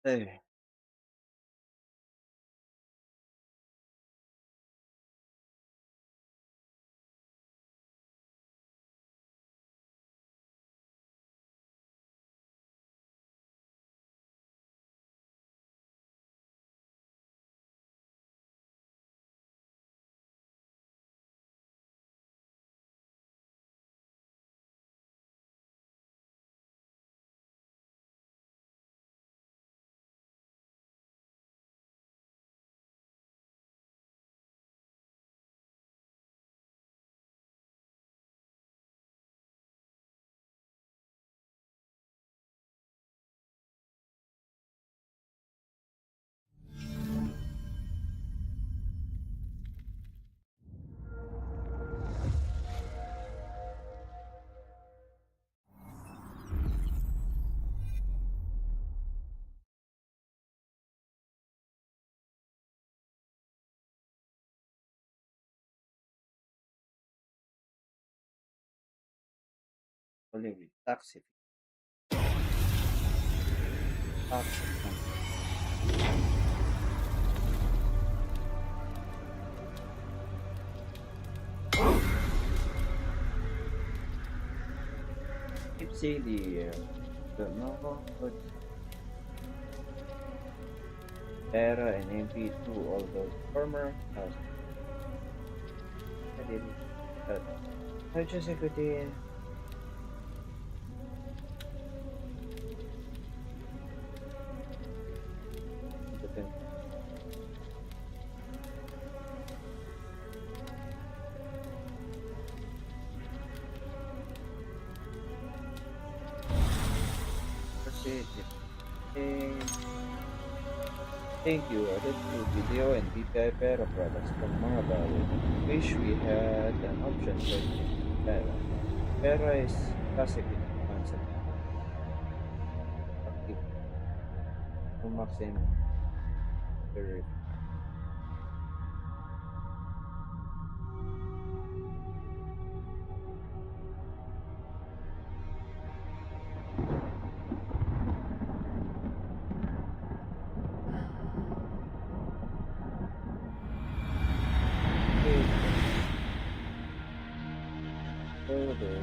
Ay, ulit, toxic lang. Keep CD, don't know, but Era and MP2, although former has studied at cybersecurity, independent proceed. Thank you. Added to video and DPI Pera products from mga bago. Wish we had an option for Pera. Pera is classic in concept, active, Umax and Perif. Further,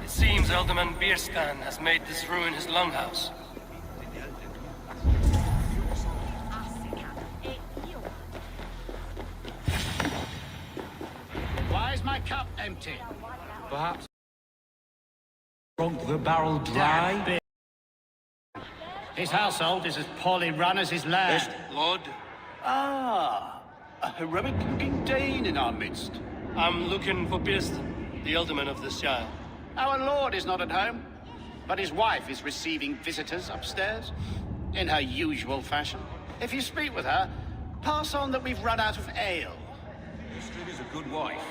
It seems Alderman Bierskan has made this ruin his longhouse. Why is my cup empty? Perhaps drunk the barrel dry? His household is as poorly run as his land. Best Lord, Ah, a heroic-looking Dane in our midst. I'm looking for Bierstan, the Alderman of the Shire. Our lord is not at home, but his wife is receiving visitors upstairs, in her usual fashion. If you speak with her, pass on that we've run out of ale. Astrid is a good wife.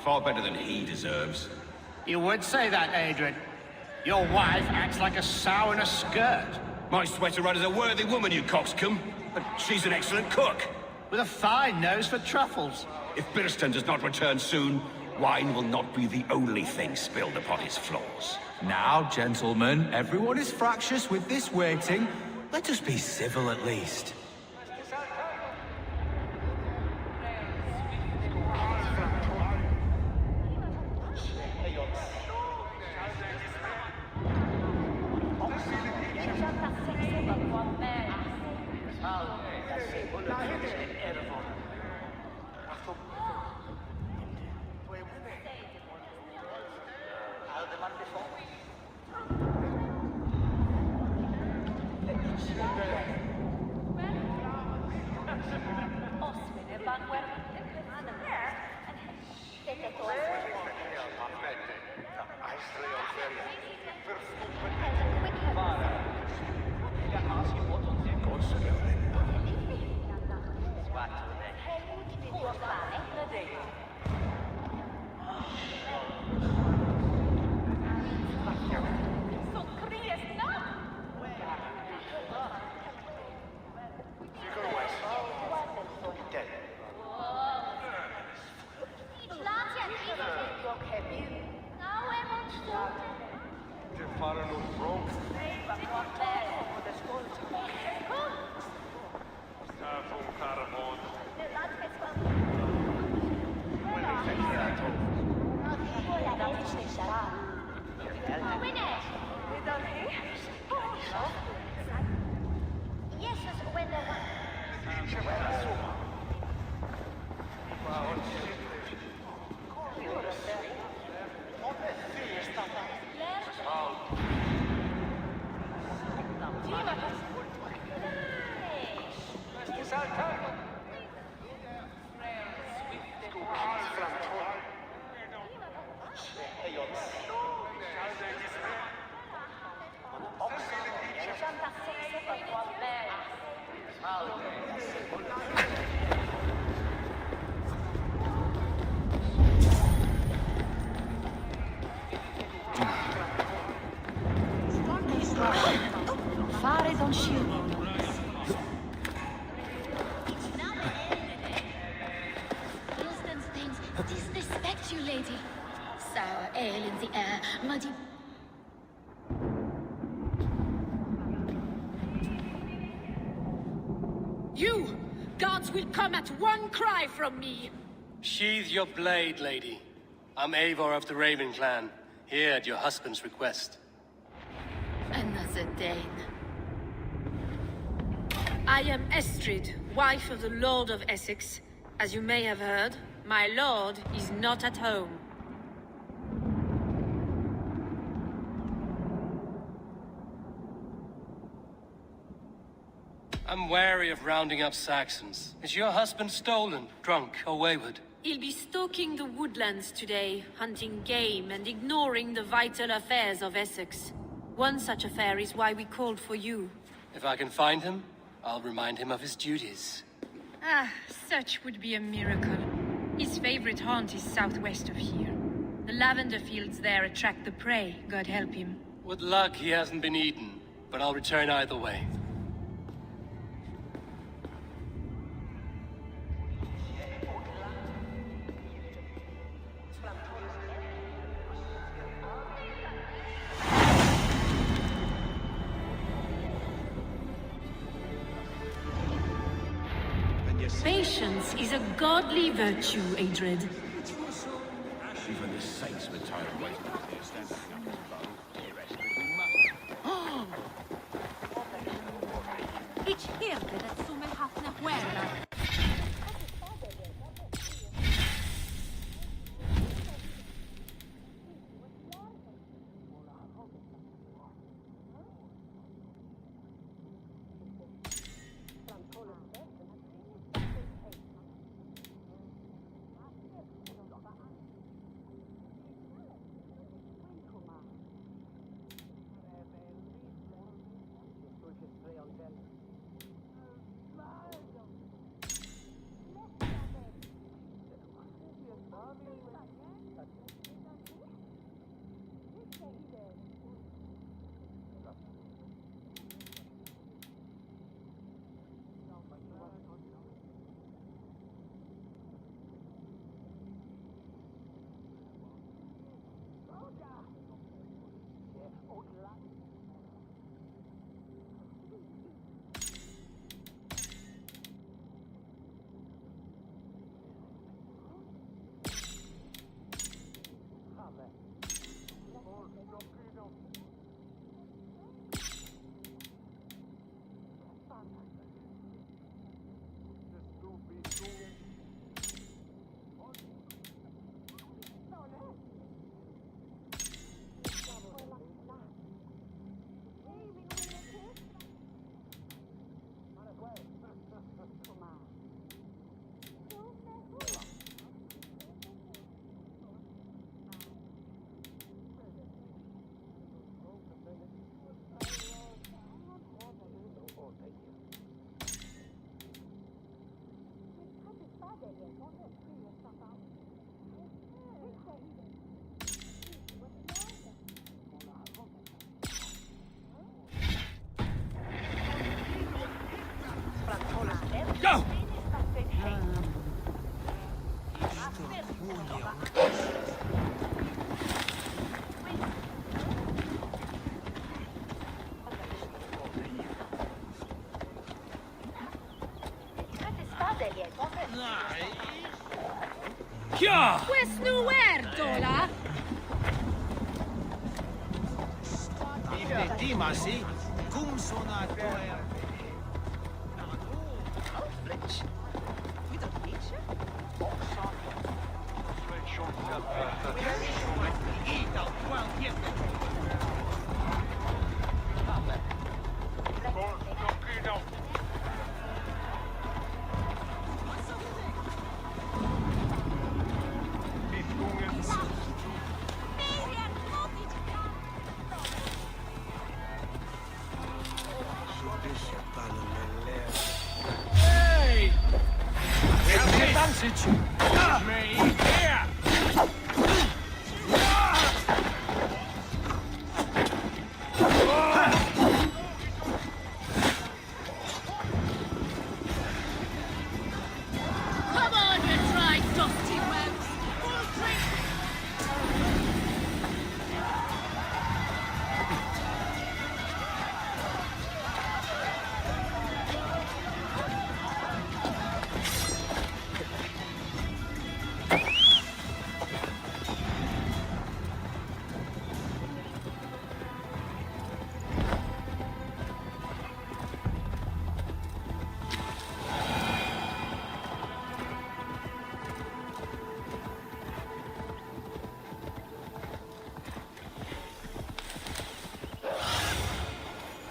Far better than he deserves. You would say that, Adrian. Your wife acts like a sow in a skirt, My sweater run is a worthy woman, you coxcomb. But she's an excellent cook. with a fine nose for truffles. If Birston does not return soon, wine will not be the only thing spilled upon his floors. Now, gentlemen, everyone is fractious with this waiting. Let us be civil at least. Fare Fare don't shoot. Wilson's things disrespect you, lady. Sour ale in the air, muddy. You! Gods will come at one cry from me! Sheathe your blade, lady. I'm Eivor of the Raven clan, here at your husband's request. Another Dane. I am Estrid, wife of the Lord of Essex. As you may have heard, my lord is not at home. I'm wary of rounding up Saxons. Is your husband stolen, drunk, or wayward? He'll be stalking the woodlands today, hunting game and ignoring the vital affairs of Essex. One such affair is why we called for you. If I can find him, I'll remind him of his duties. Ah, such would be a miracle. His favorite haunt is southwest of here. The lavender fields there attract the prey, God help him. With luck, he hasn't been eaten, but I'll return either way. Patience is a godly virtue, Adred. Even the saints were tired of waiting. Ich hörte, dass du mir haft nach Huerta. Go! Yeah! Questo Huertola? Dimasi, cum sonator. Hey! We have the advantage! Me here! Come on, you dry, dusty webs! Full drink!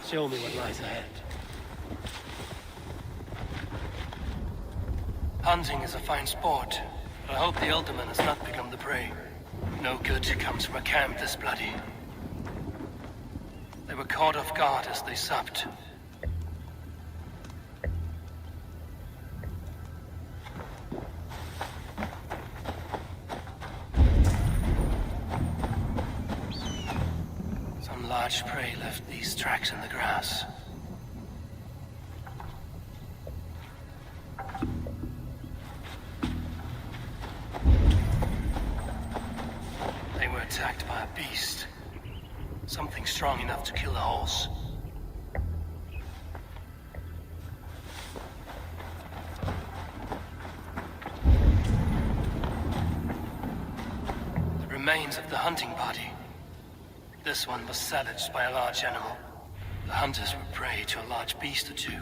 Show me what lies ahead. Hunting is a fine sport, but I hope the Ultimate has not become the prey. No good comes from a camp this bloody. They were caught off guard as they supped. Some large prey left these tracks in the grass. They were attacked by a beast. Something strong enough to kill a horse. The remains of the hunting party. This one was savaged by a large animal. The hunters were prey to a large beast or two.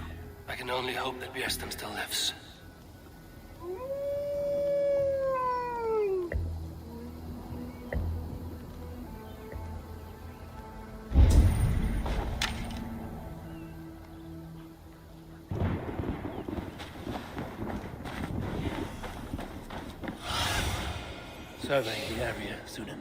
I can only hope that Bierstam still lives. Survey the area, Sunan.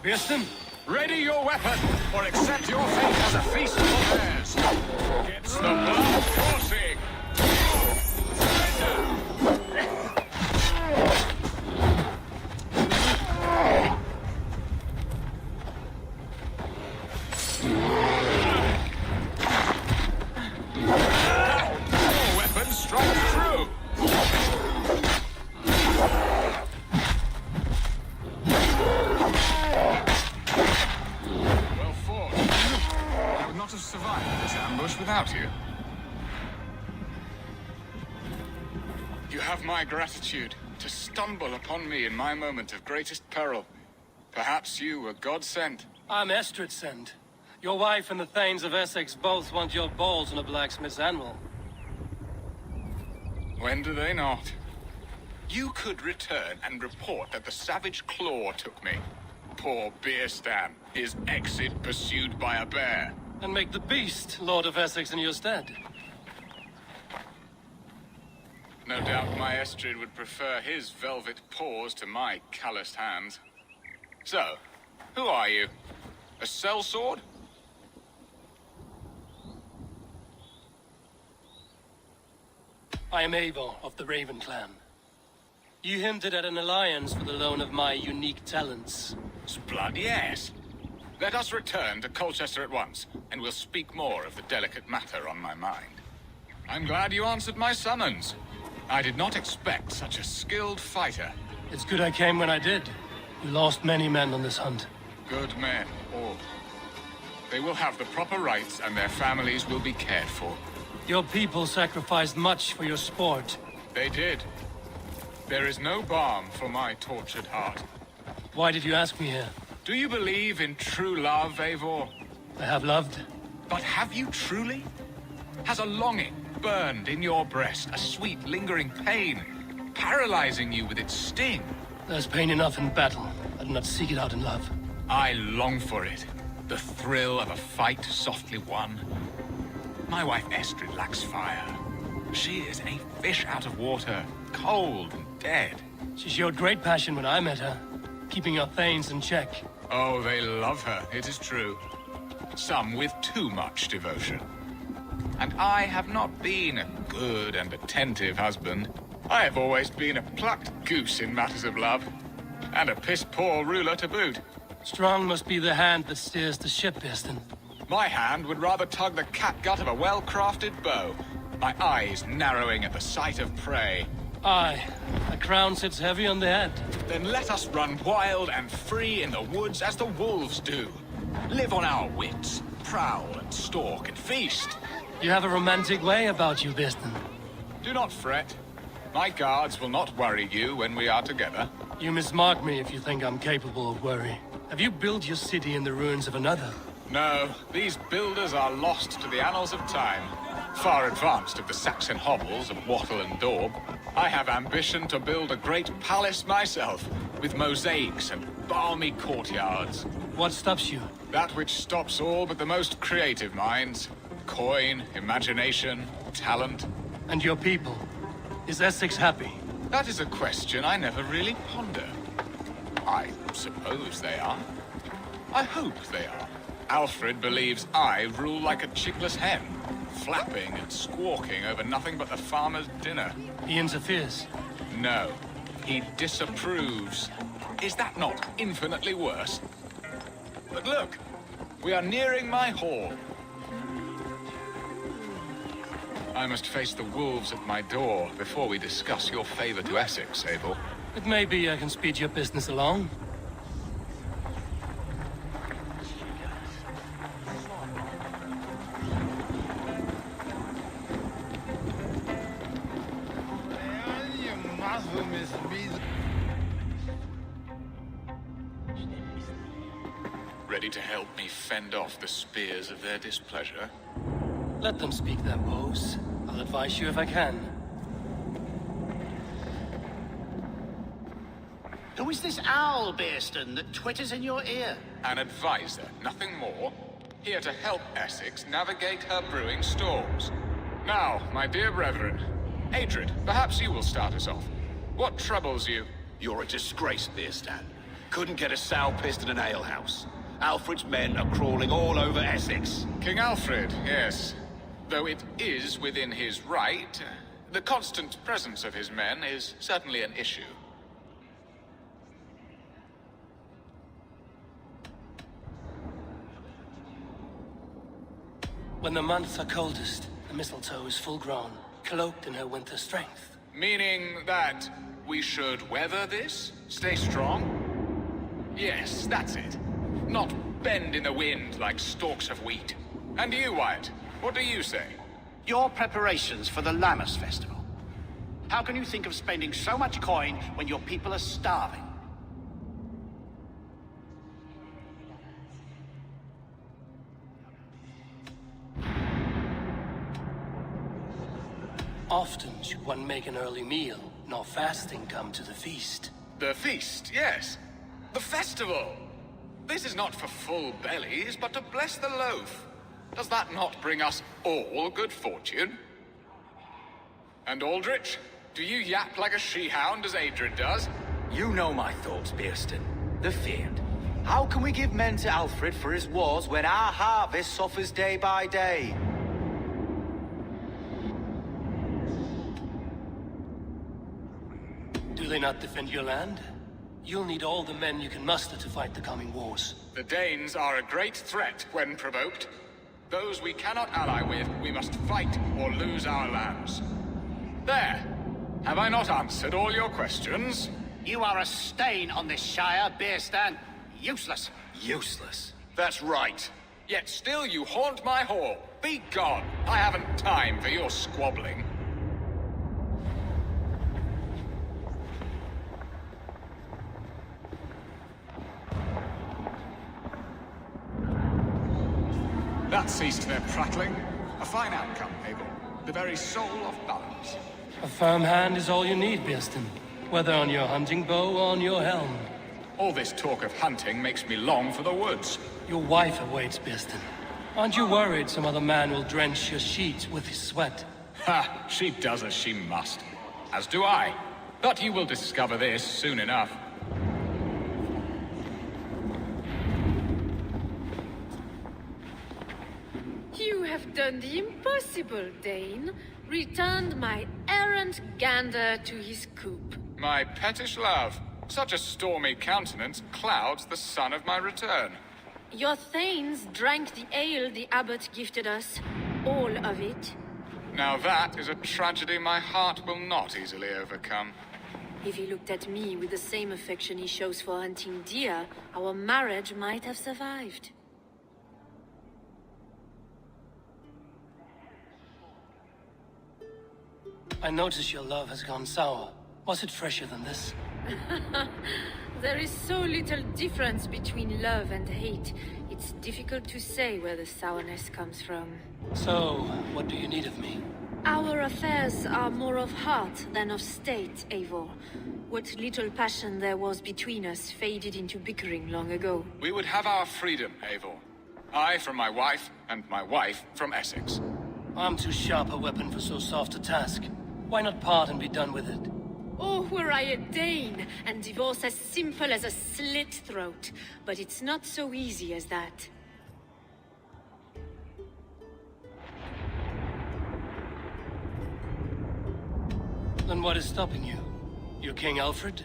Bierstam? Ready your weapon, or accept your fate as a feast for bears. Gets the blood coursing. Your weapon strikes true. Well fought. I would not have survived this ambush without you. You have my gratitude to stumble upon me in my moment of greatest peril. Perhaps you were God sent. I'm Estrid sent. Your wife and the Thanes of Essex both want your balls on a blacksmith's anvil. When do they not? You could return and report that the savage claw took me. Poor Bierstam, his exit pursued by a bear. And make the beast Lord of Essex in your stead. No doubt my Estrid would prefer his velvet paws to my calloused hands. So, who are you? A sellsword? I am Eivor of the Raven clan. You hinted at an alliance for the loan of my unique talents. Blood, yes. Let us return to Colchester at once, and we'll speak more of the delicate matter on my mind. I'm glad you answered my summons. I did not expect such a skilled fighter. It's good I came when I did. You lost many men on this hunt. Good men, all. They will have the proper rights, and their families will be cared for. Your people sacrificed much for your sport. They did. There is no balm for my tortured heart. Why did you ask me here? Do you believe in true love, Eivor? I have loved. But have you truly? Has a longing burned in your breast, a sweet, lingering pain, paralyzing you with its sting? There's pain enough in battle. I do not seek it out in love. I long for it. The thrill of a fight softly won. My wife Estrid lacks fire. She is a fish out of water, cold and dead. She showed great passion when I met her, keeping her thanes in check. Oh, they love her, it is true. Some with too much devotion. And I have not been a good and attentive husband. I have always been a plucked goose in matters of love. And a piss-poor ruler to boot. Strong must be the hand that steers the ship, Birston. My hand would rather tug the catgut of a well-crafted bow. My eyes narrowing at the sight of prey. Aye, a crown sits heavy on the head. Then let us run wild and free in the woods as the wolves do. Live on our wits, prowl and stalk and feast. You have a romantic way about you, Birston. Do not fret. My guards will not worry you when we are together. You mismark me if you think I'm capable of worry. Have you built your city in the ruins of another? No, these builders are lost to the annals of time. Far advanced of the Saxon hovels of Wattle and Daub. I have ambition to build a great palace myself, with mosaics and balmy courtyards. What stops you? That which stops all but the most creative minds. Coin, imagination, talent. And your people? Is Essex happy? That is a question I never really ponder. I suppose they are. I hope they are. Alfred believes I rule like a chickless hen, flapping and squawking over nothing but the farmer's dinner. He interferes. No, he disapproves. Is that not infinitely worse? But look, we are nearing my hall. I must face the wolves at my door before we discuss your favor to Essex, Abel. It may be I can speed your business along. Ready to help me fend off the spears of their displeasure? Let them speak their woes. I'll advise you if I can. Who is this owl, Birston, that twitters in your ear? An advisor, nothing more. Here to help Essex navigate her brewing storms. Now, my dear brethren, Adrid, perhaps you will start us off. What troubles you? You're a disgrace, Birstan. Couldn't get a sow pissed in an alehouse. Alfred's men are crawling all over Essex. King Alfred, yes. Though it is within his right, the constant presence of his men is certainly an issue. When the months are coldest, the mistletoe is full grown, cloaked in her winter strength. Meaning that we should weather this? Stay strong? Yes, that's it. Not bend in the wind like stalks of wheat. And you, Wyatt, what do you say? Your preparations for the Lammas festival. How can you think of spending so much coin when your people are starving? Often should one make an early meal, nor fasting come to the feast. The feast, yes. The festival. This is not for full bellies, but to bless the loaf. Does that not bring us all good fortune? And Aldrich, do you yap like a she-hound as Adrid does? You know my thoughts, Birston. The feared. How can we give men to Alfred for his wars when our harvest suffers day by day? Do they not defend your land? You'll need all the men you can muster to fight the coming wars. The Danes are a great threat when provoked. Those we cannot ally with, we must fight or lose our lands. There. Have I not answered all your questions? You are a stain on this shire, Birstan. Useless. Useless. That's right. Yet still you haunt my hall. Be gone. I haven't time for your squabbling. That ceased their prattling. A fine outcome, Abel. The very soul of balance. A firm hand is all you need, Birston. Whether on your hunting bow or on your helm. All this talk of hunting makes me long for the woods. Your wife awaits, Bearston. Aren't you worried some other man will drench your sheets with his sweat? Ha! She does as she must. As do I. But you will discover this soon enough. You have done the impossible, Dane. Returned my errant gander to his coop. My pettish love. Such a stormy countenance clouds the sun of my return. Your thanes drank the ale the abbot gifted us. All of it. Now that is a tragedy my heart will not easily overcome. If he looked at me with the same affection he shows for hunting deer, our marriage might have survived. I notice your love has gone sour. Was it fresher than this? There is so little difference between love and hate. It's difficult to say where the sourness comes from. So, what do you need of me? Our affairs are more of heart than of state, Eivor. What little passion there was between us faded into bickering long ago. We would have our freedom, Eivor. I from my wife, and my wife from Essex. I'm too sharp a weapon for so soft a task. Why not part and be done with it? Oh, were I a Dane, and divorce as simple as a slit throat. But it's not so easy as that. Then what is stopping you? You're King Alfred?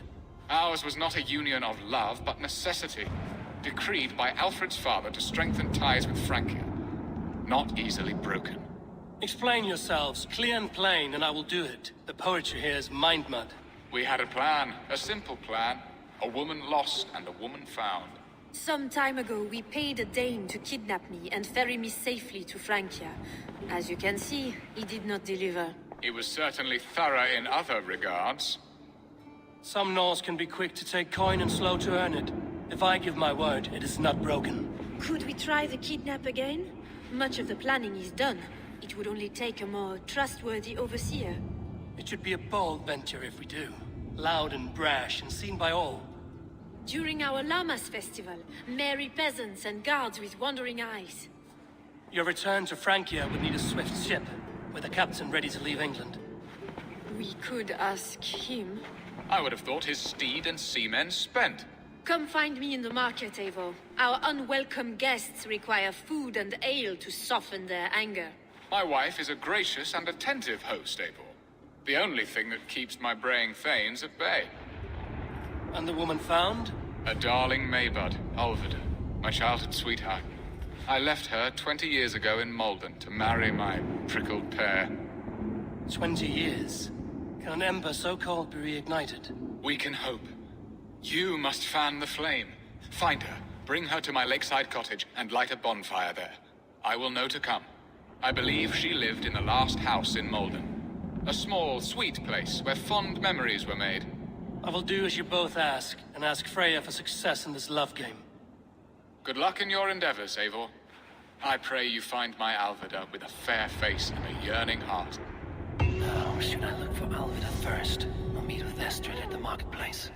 Ours was not a union of love, but necessity. Decreed by Alfred's father to strengthen ties with Francia. Not easily broken. Explain yourselves, clear and plain, and I will do it. The poetry here is mind mud. We had a plan, a simple plan. A woman lost and a woman found. Some time ago, we paid a Dane to kidnap me and ferry me safely to Francia. As you can see, he did not deliver. He was certainly thorough in other regards. Some Norse can be quick to take coin and slow to earn it. If I give my word, it is not broken. Could we try the kidnap again? Much of the planning is done. It would only take a more trustworthy overseer. It should be a bold venture if we do. Loud and brash and seen by all. During our Llamas festival, merry peasants and guards with wandering eyes. Your return to Francia would need a swift ship, with a captain ready to leave England. We could ask him. I would have thought his steed and seamen spent. Come find me in the market, Eivor. Our unwelcome guests require food and ale to soften their anger. My wife is a gracious and attentive host, Eivor. The only thing that keeps my braying thanes at bay. And the woman found? A darling Maybud, Ulvida, my childhood sweetheart. I left her 20 years ago in Malden to marry my prickled pear. 20 years? Can an ember so cold be reignited? We can hope. You must fan the flame. Find her, bring her to my lakeside cottage, and light a bonfire there. I will know to come. I believe she lived in the last house in Malden. A small, sweet place where fond memories were made. I will do as you both ask, and ask Freya for success in this love game. Good luck in your endeavors, Eivor. I pray you find my Alvida with a fair face and a yearning heart. Now, should I look for Alvida first? I'll meet with Estrid at the marketplace.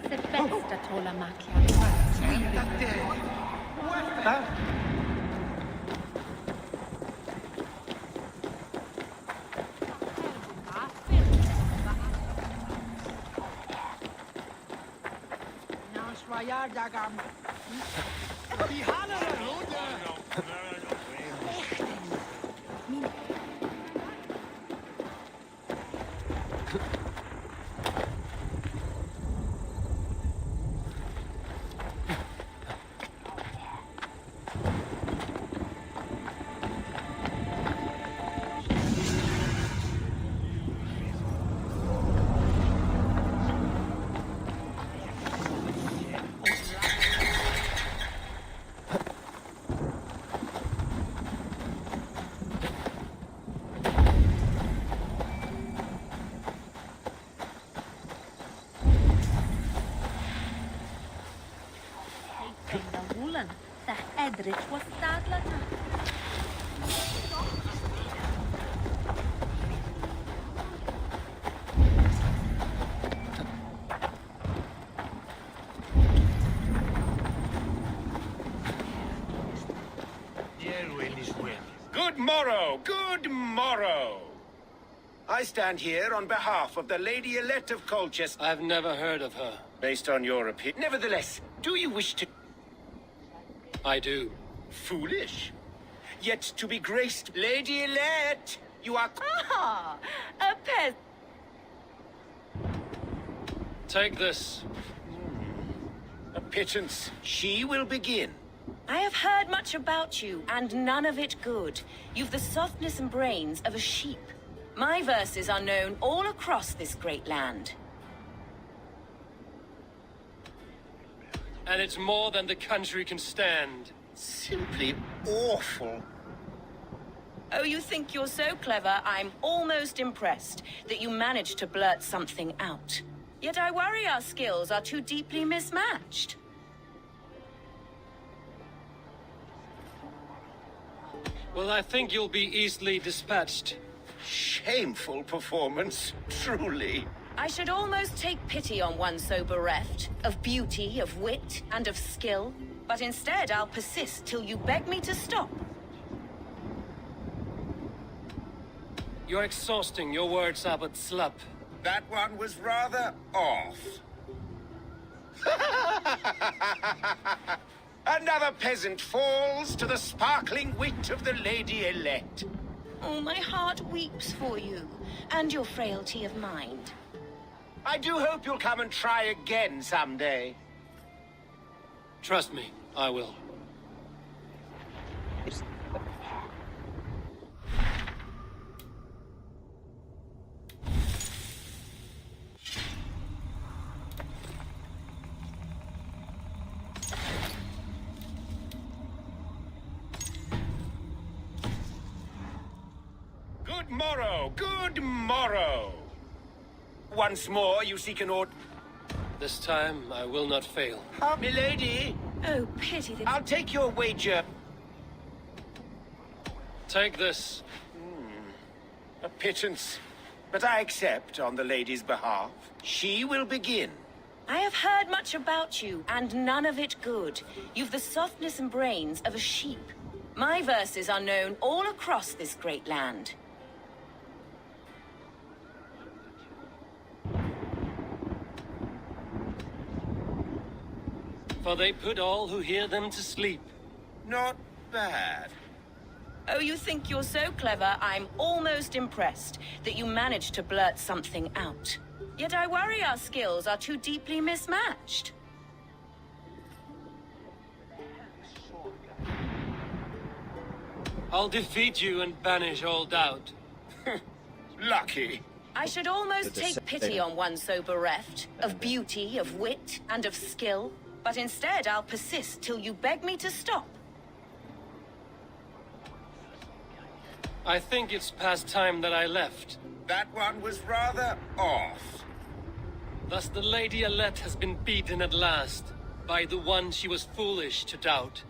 Se bästa tåla macchiato. Non soyard dagam. Edrich was stadlata. Good morrow, good morrow. I stand here on behalf of the Lady Elect of Colchester. I've never heard of her. Based on your opinion. Nevertheless, do you wish to... I do. Foolish. Yet to be graced, Lady Elect, you are... Ah, a pest. Take this. A pittance. She will begin. I have heard much about you, and none of it good. You've the softness and brains of a sheep. My verses are known all across this great land. And it's more than the country can stand. Simply awful. Oh, you think you're so clever, I'm almost impressed that you managed to blurt something out. Yet I worry our skills are too deeply mismatched. Well, I think you'll be easily dispatched. Shameful performance, truly. I should almost take pity on one so bereft, of beauty, of wit, and of skill. But instead, I'll persist till you beg me to stop. You're exhausting. Your words are but slap. That one was rather off. Another peasant falls to the sparkling wit of the Lady Elect. Oh, my heart weeps for you, and your frailty of mind. I do hope you'll come and try again someday. Trust me, I will. Good morrow, good morrow. Once more, you seek an order. This time, I will not fail. Milady, Oh, pity that... I'll take your wager. Take this. A pittance. But I accept on the lady's behalf. She will begin. I have heard much about you, and none of it good. You've the softness and brains of a sheep. My verses are known all across this great land. For they put all who hear them to sleep. Not bad. Oh, you think you're so clever, I'm almost impressed that you managed to blurt something out. Yet I worry our skills are too deeply mismatched. I'll defeat you and banish all doubt. Lucky. I should almost take pity on one so bereft, of beauty, of wit, and of skill. But instead, I'll persist till you beg me to stop. I think it's past time that I left. That one was rather off. Thus the Lady Alette has been beaten at last, by the one she was foolish to doubt.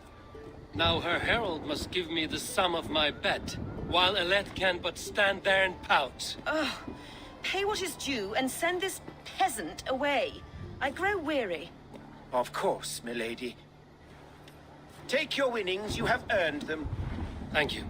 Now her herald must give me the sum of my bet, while Alette can but stand there and pout. Ugh. Pay what is due and send this peasant away. I grow weary. Of course, milady. Take your winnings, you have earned them. Thank you.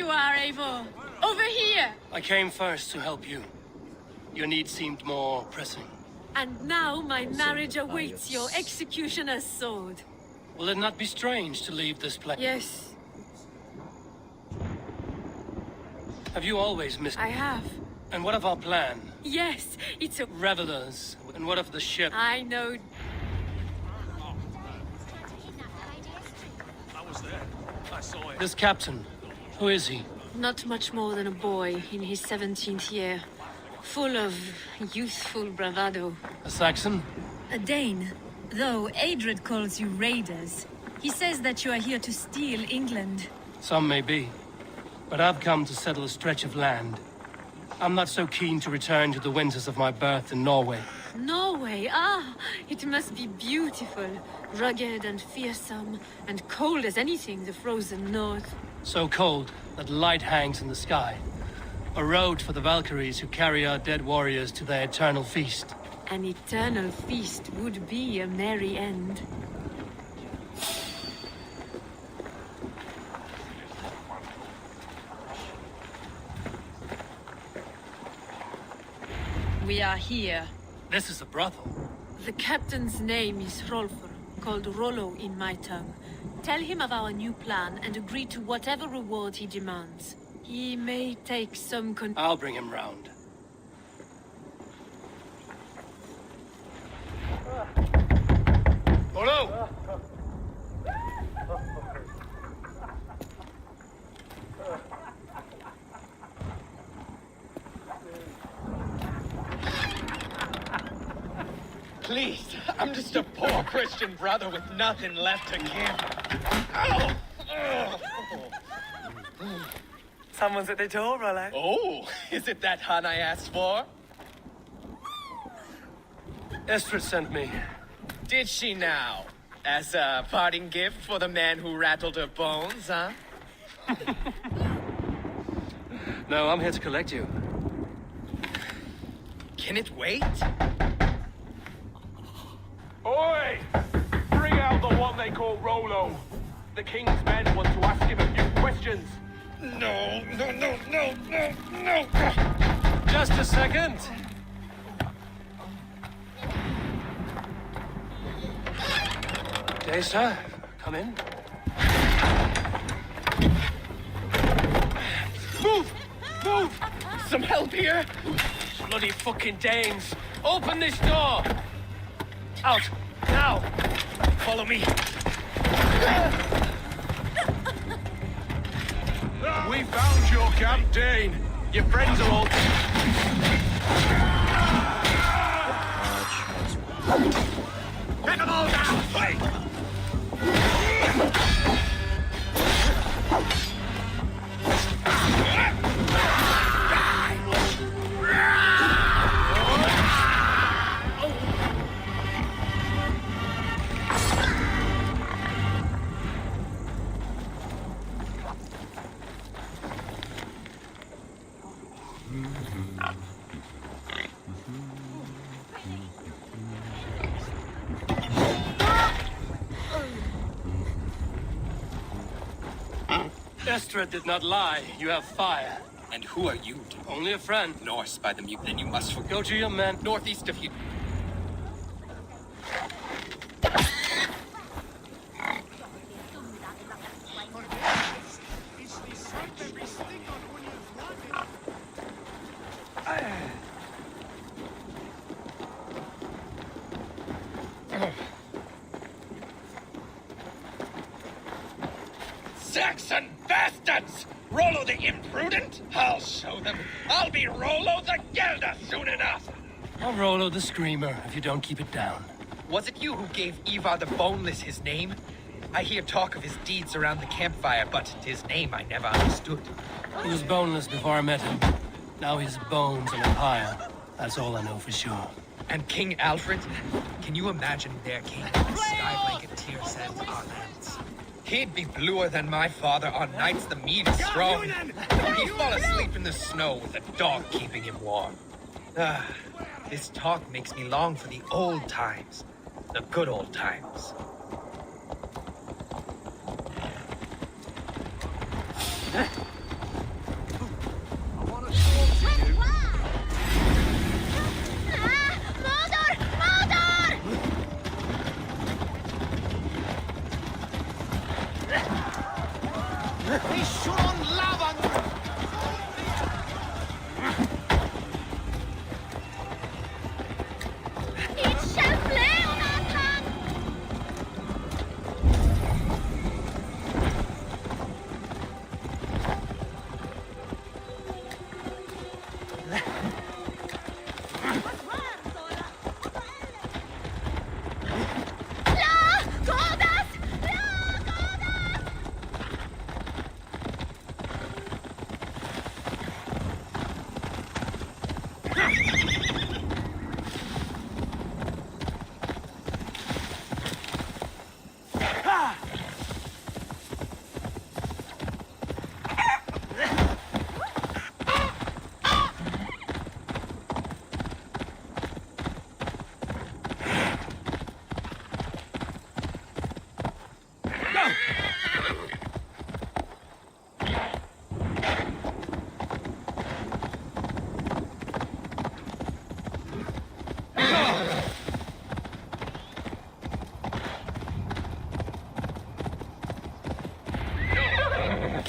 you are, Eivor. Over here! I came first to help you. Your need seemed more pressing. And now my marriage awaits your executioner's sword. Will it not be strange to leave this place? Yes, Have you always missed? I have. And what of our plan? Yes, it's a... Revelers. And what of the ship? I know. This captain. Who is he? Not much more than a boy in his 17th year. Full of youthful bravado. A Saxon? A Dane. Though Adred calls you raiders. He says that you are here to steal England. Some may be. But I've come to settle a stretch of land. I'm not so keen to return to the winters of my birth in Norway. Norway, ah, it must be beautiful. Rugged and fearsome, and cold as anything the frozen north. So cold that light hangs in the sky. A road for the Valkyries who carry our dead warriors to their eternal feast. An eternal feast would be a merry end. We are here. This is a brothel. The captain's name is Rolfr, called Rollo in my tongue. Tell him of our new plan and agree to whatever reward he demands. He may take some I'll bring him round. Rollo! Please, I'm just a poor Christian brother with nothing left to give. Someone's at the door, Rollo. Oh, is it that hun I asked for? Estrid sent me. Did she now? As a parting gift for the man who rattled her bones, huh? No, I'm here to collect you. Can it wait? Oi! Bring out the one they call Rollo. The king's men want to ask him a few questions. No. Just a second. Okay, sir. Come in. Move! Some help here? Bloody fucking Danes! Open this door! Out! Now! Follow me. We found your camp, Dane. Your friends are all... Pick them all down! Fight! Estrid did not lie. You have fire. And who are you? Only a friend. Norse by the mute, then you must forget. Go to your men. Northeast of you. Saxon bastards! Rollo the imprudent? I'll show them. I'll be Rollo the Gelder soon enough! I'll Rollo the Screamer if you don't keep it down. Was it you who gave Ivar the Boneless his name? I hear talk of his deeds around the campfire, but his name I never understood. He was boneless before I met him. Now he's bones and a pyre. That's all I know for sure. And King Alfred? Can you imagine their king with sky-blanket tears and our lands? He'd be bluer than my father on nights the mead is strong. He'd fall asleep in the snow with a dog keeping him warm. Ah, this talk makes me long for the old times. The good old times.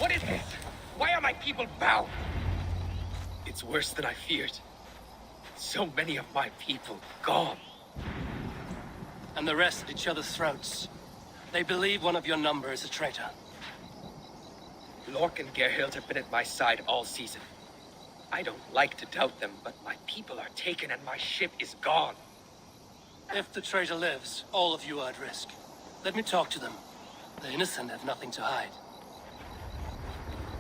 What is this? Why are my people bound? It's worse than I feared. So many of my people gone. And the rest at each other's throats. They believe one of your number is a traitor. Lork and Gerhild have been at my side all season. I don't like to doubt them, but my people are taken and my ship is gone. If the traitor lives, all of you are at risk. Let me talk to them. The innocent have nothing to hide.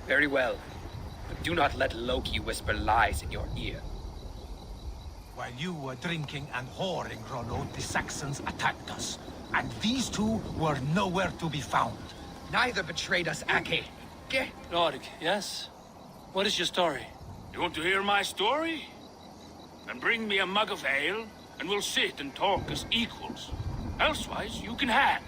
Very well. But do not let Loki whisper lies in your ear. While you were drinking and whoring, Rollo, the Saxons attacked us. And these two were nowhere to be found. Neither betrayed us, Ake. Lord, yes? What is your story? You want to hear my story? Then bring me a mug of ale, and we'll sit and talk as equals. Elsewise, you can hang.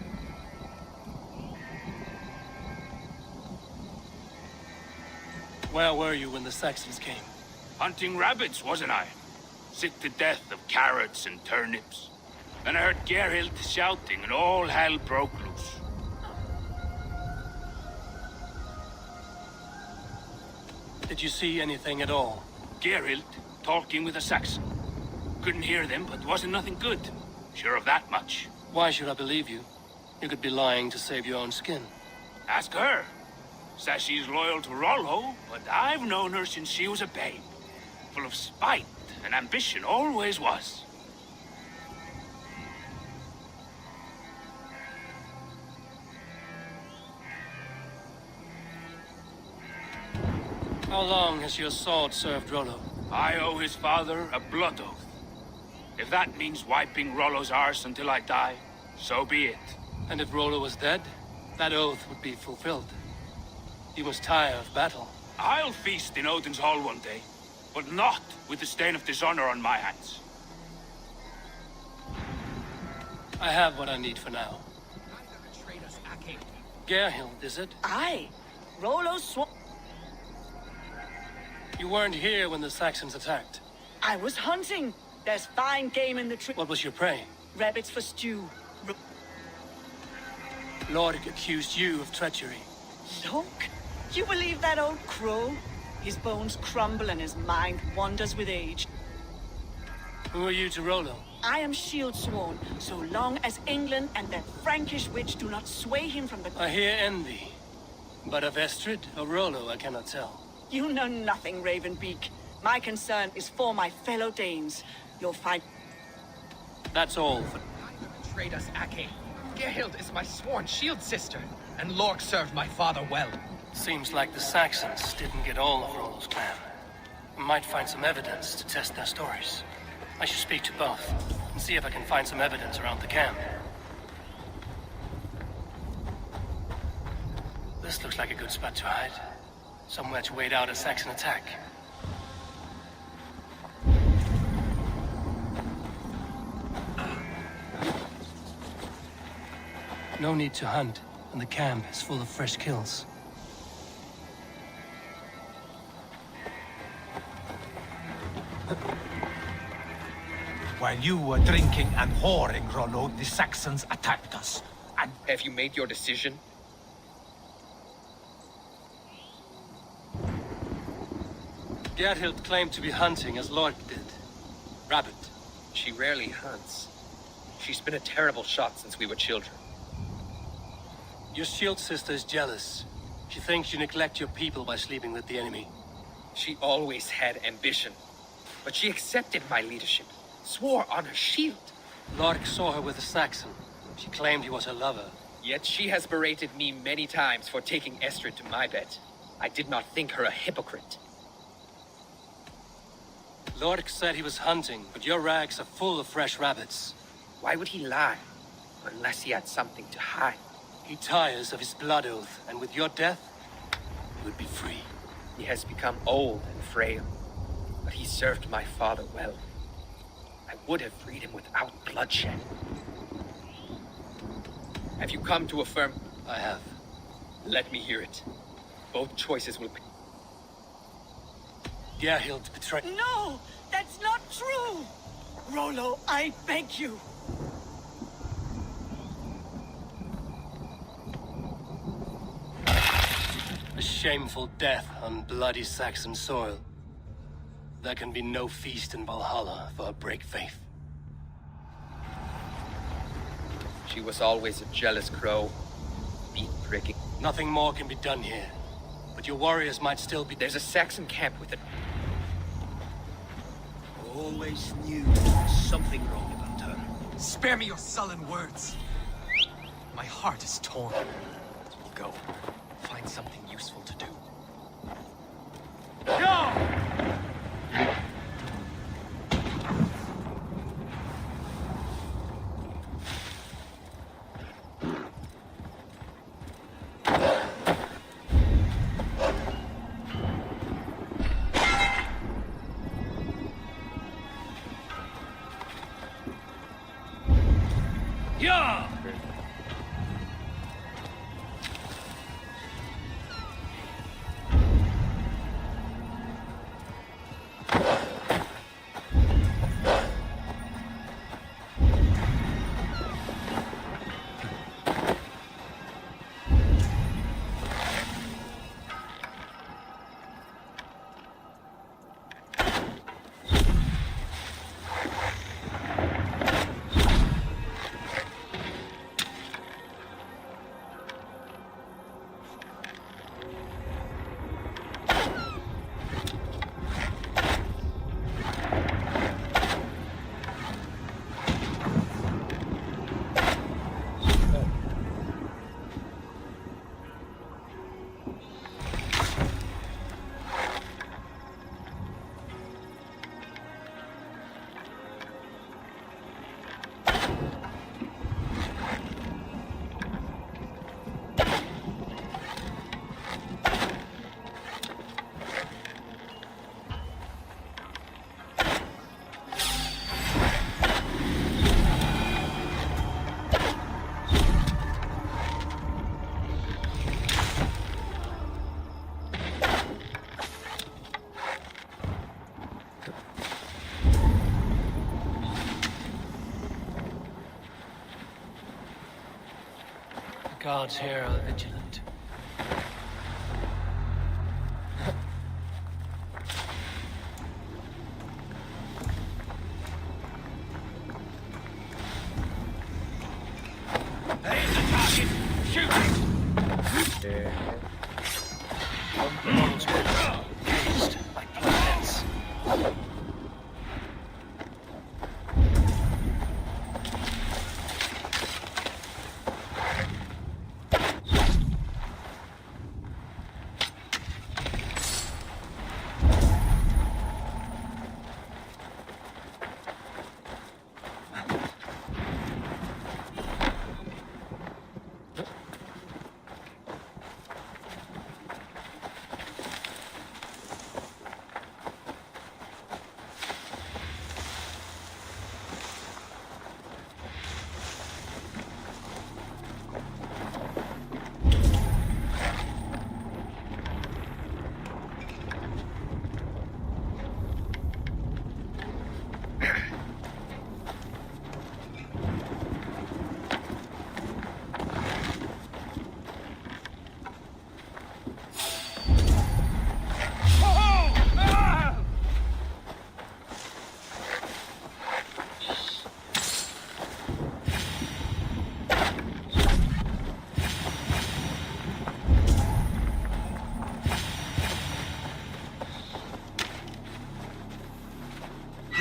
Where were you when the Saxons came? Hunting rabbits, wasn't I? Sick to death of carrots and turnips. Then I heard Gerhild shouting, and all hell broke loose. Did you see anything at all? Gerhild talking with a Saxon. Couldn't hear them, but wasn't nothing good. Sure of that much. Why should I believe you? You could be lying to save your own skin. Ask her. Says she's loyal to Rollo, but I've known her since she was a babe. Full of spite and ambition, always was. How long has your sword served Rollo? I owe his father a blood oath. If that means wiping Rollo's arse until I die, so be it. And if Rollo was dead, that oath would be fulfilled. You must tire of battle. I'll feast in Odin's hall one day, but not with the stain of dishonor on my hands. I have what I need for now. Gerhild, is it? Aye. Rollo You weren't here when the Saxons attacked. I was hunting. There's fine game in the tree. What was your prey? Rabbits for stew. Lordic accused you of treachery. Look, you believe that old crow? His bones crumble and his mind wanders with age. Who are you to Rollo? I am shield sworn, so long as England and that Frankish witch do not sway him from the... I hear envy. But of Estrid or Rollo, I cannot tell. You know nothing, Ravenbeak. My concern is for my fellow Danes. You'll find... That's all for... Neither betrayed us, Ake. Gerhild is my sworn shield sister, and Lork served my father well. Seems like the Saxons didn't get all of Rollo's plan. We might find some evidence to test their stories. I should speak to both, and see if I can find some evidence around the camp. This looks like a good spot to hide. Somewhere to wait out a Saxon attack. No need to hunt, and the camp is full of fresh kills. While you were drinking and whoring, Rollo, the Saxons attacked us. And have you made your decision? Gerhild claimed to be hunting as Lork did. Rabbit. She rarely hunts. She's been a terrible shot since we were children. Your shield sister is jealous. She thinks you neglect your people by sleeping with the enemy. She always had ambition. But she accepted my leadership. Swore on her shield. Lork saw her with a Saxon. She claimed he was her lover. Yet she has berated me many times for taking Estrid to my bed. I did not think her a hypocrite. Lork said he was hunting, but your rags are full of fresh rabbits. Why would he lie? Unless he had something to hide. He tires of his blood oath, and with your death, he would be free. He has become old and frail, but he served my father well. I would have freed him without bloodshed. Have you come to affirm? I have. Let me hear it. Both choices will... Gerhild betrayed... No! That's not true! Rollo, I beg you! A shameful death on bloody Saxon soil. There can be no feast in Valhalla for a break faith. She was always a jealous crow. Beat-pricking. Nothing more can be done here. But your warriors might still be... There's a Saxon camp with it. Always knew there was something wrong about her. Spare me your sullen words. My heart is torn. Go. Find something useful to do. Yeah! Guards here are vigilant. There's the target! Shoot it! Models were dazed like planets.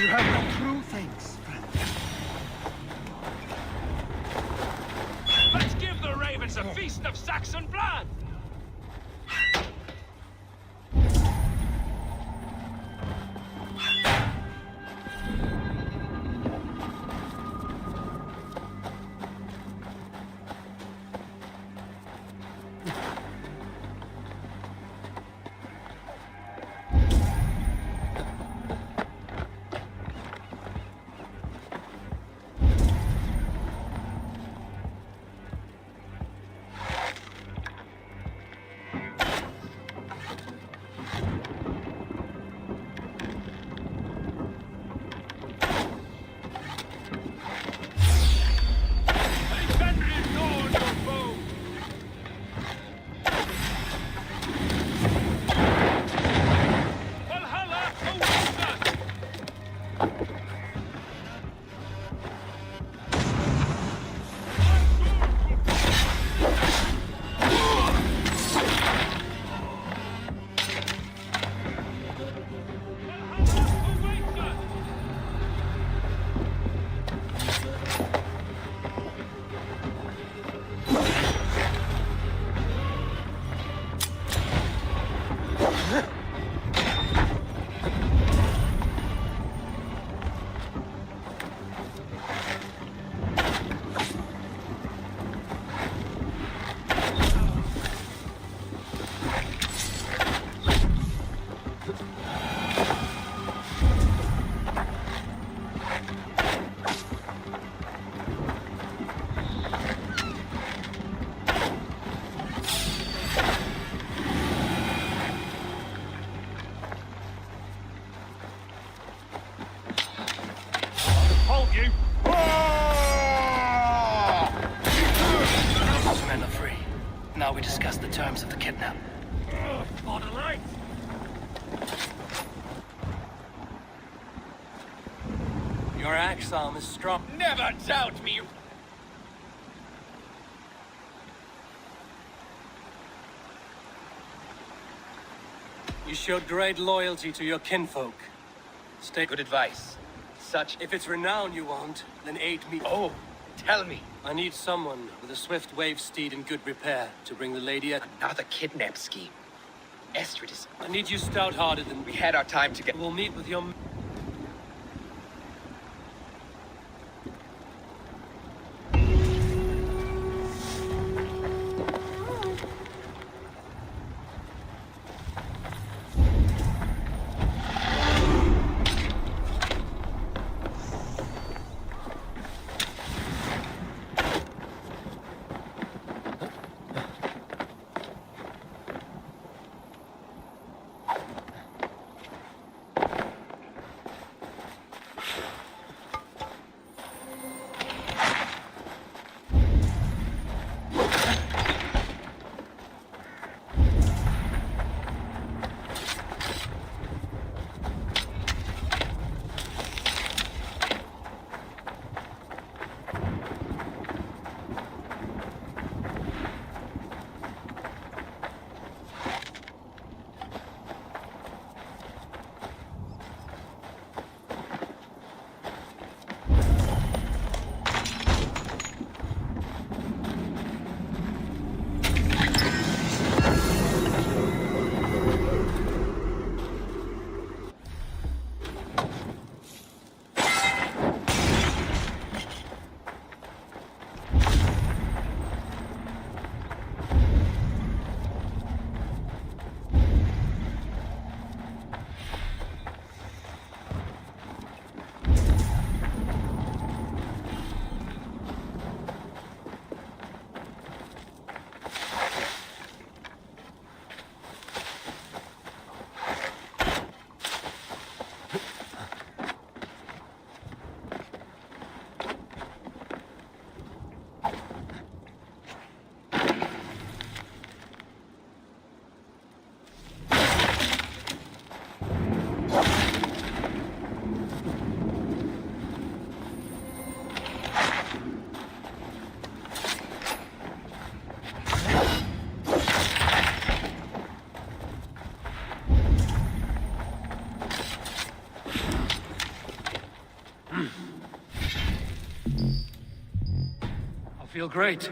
You have no true thanks, friend. Let's give the ravens a feast of Saxon blood! You! Those men are free. Now we discuss the terms of the kidnap. For the light! Your axe arm is strong. Never doubt me! You showed great loyalty to your kinfolk. Stay. Good advice. If it's renown you want, then aid me. Oh, tell me. I need someone with a swift wave steed in good repair to bring the lady at... Another kidnap scheme. Estrid is... I need you stout-hearted and... We had our time together. We'll meet with your... feel great.